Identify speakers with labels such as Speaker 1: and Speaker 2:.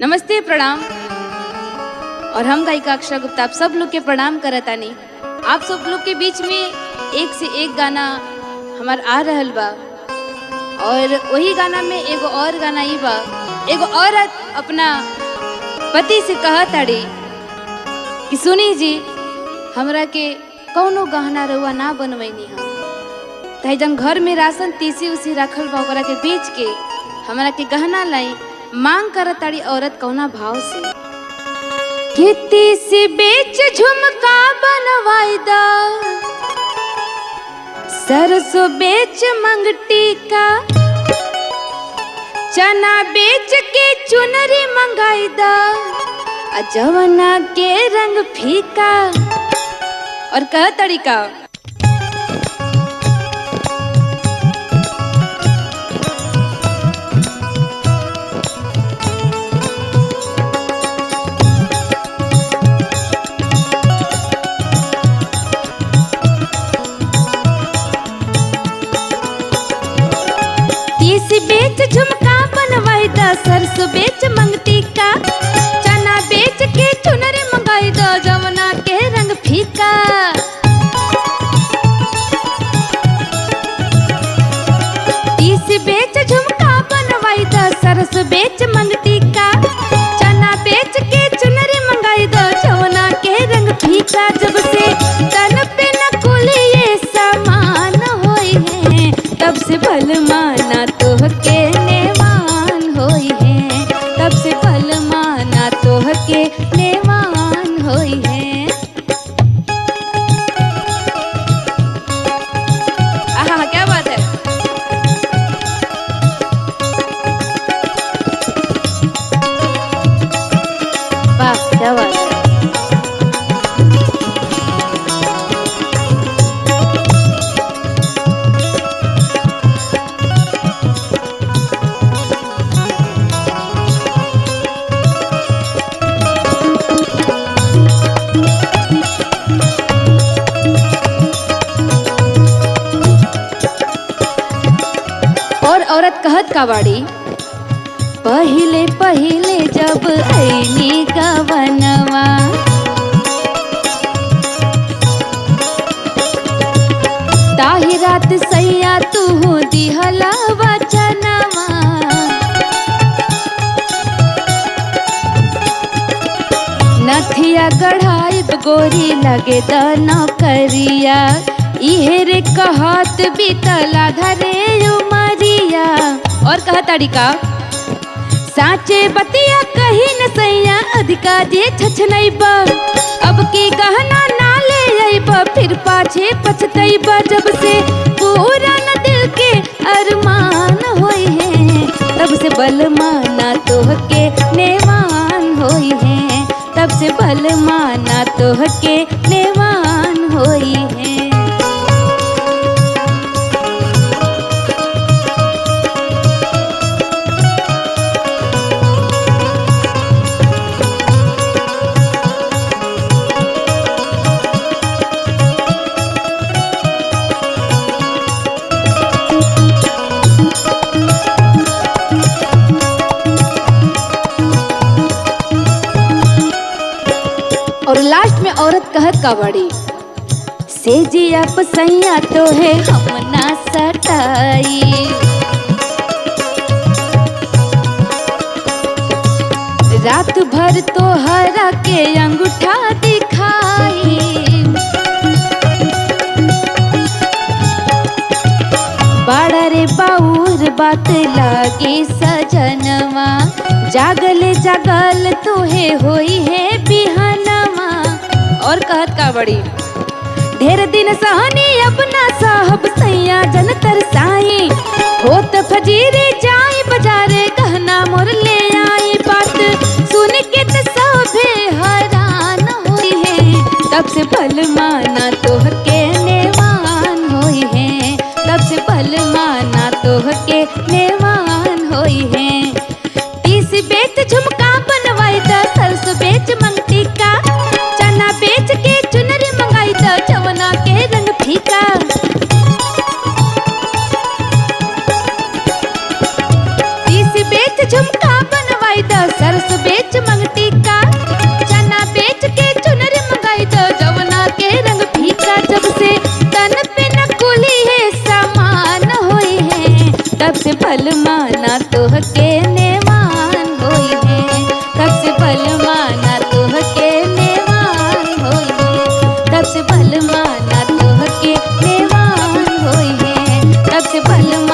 Speaker 1: नमस्ते, प्रणाम। और हम गायिका अक्षरा गुप्ता आप सब लोग के प्रणाम करतानी। आप सब लोग के बीच में एक से एक गाना हमार आ रहल बा और वही गाना में एगो और गाना ई बा। एगो औरत अपना पति से कहताड़ी कि सुनी जी, हमरा के कौनो गहना रउआ ना बनवैनी हम, तही जन घर में राशन तीसी उसी रखल बा ओकरा के बेच के हमरा के गहना लाई। मांग करताड़ी औरत कौना भाव से कि तीसी बेच झुमका बनवाई दा, सरसों बेच मंगटी का, चना बेच के चुनरी मंगाई दा, जवना के रंग फीका। और कह तरीका बेच झुमका बनवाई दा, सरसों बेच मंगती का, चना बेच के चुनरी मंगाई दो, जवना के रंग फीका। तीस बेच झुमका बनवाई दा, सरसों बेच मंगती का, चना बेच के चुनरी मंगाई दो, जवना के रंग फीका। जब से तन पे न कुली ये सामान होई है, तब से भल माना तोहके नेवान होई है, तब से भल माना तोहके नेवान होई है। आहा, क्या बात है। वाह, क्या बात है। औरत कहत का बाड़ी, पहिले पहिले जब ऐनी गवनवा, ताही रात सैया तू दिहला वचनवा, नथिया गढ़ाई गोरी लगे दनो करिया, इहे रे कहत बीतला धरे उमरिया। और कहा तड़िका साचे बतिया कही न सैया, अधिका जे छछनैबा, अब की गहना ना ले अइबा, फिर पाछे पछतैबा। जब से पूरा न दिल के अरमान होई है, तब से बल माना तोहके नेवान होई है, तब से बल माना तोहके नेवान होई है। और लास्ट में औरत कहत का बड़ी, से जिया पसैया तो है हम ना सटाई, रात भर तो हरा के अंगूठा दिखाई, बड़ा रे बाउर बात लागी सजनवा, जागल जागल तोहे होई है बिहनवा। और कहत का बड़ी, ढेर दिन सहनी अपना साहब सैया जन तरसाई, होत फजीरे जाई बाजारे गहना मोर ले आई। बात सुन के तो सभे हैरान होई है, तब से भल माना तोहके नेवान होई है, तब से भल माना तोहके नेवान होई है। तीस बेच झुमका बनवाई दा, सरसों बेच मंगती का, चना बेच के चुनरी मंगाई दा, जवना के रंग फीका। तीस बेच झुमका बनवाई दा, सरसों बेच से बलमा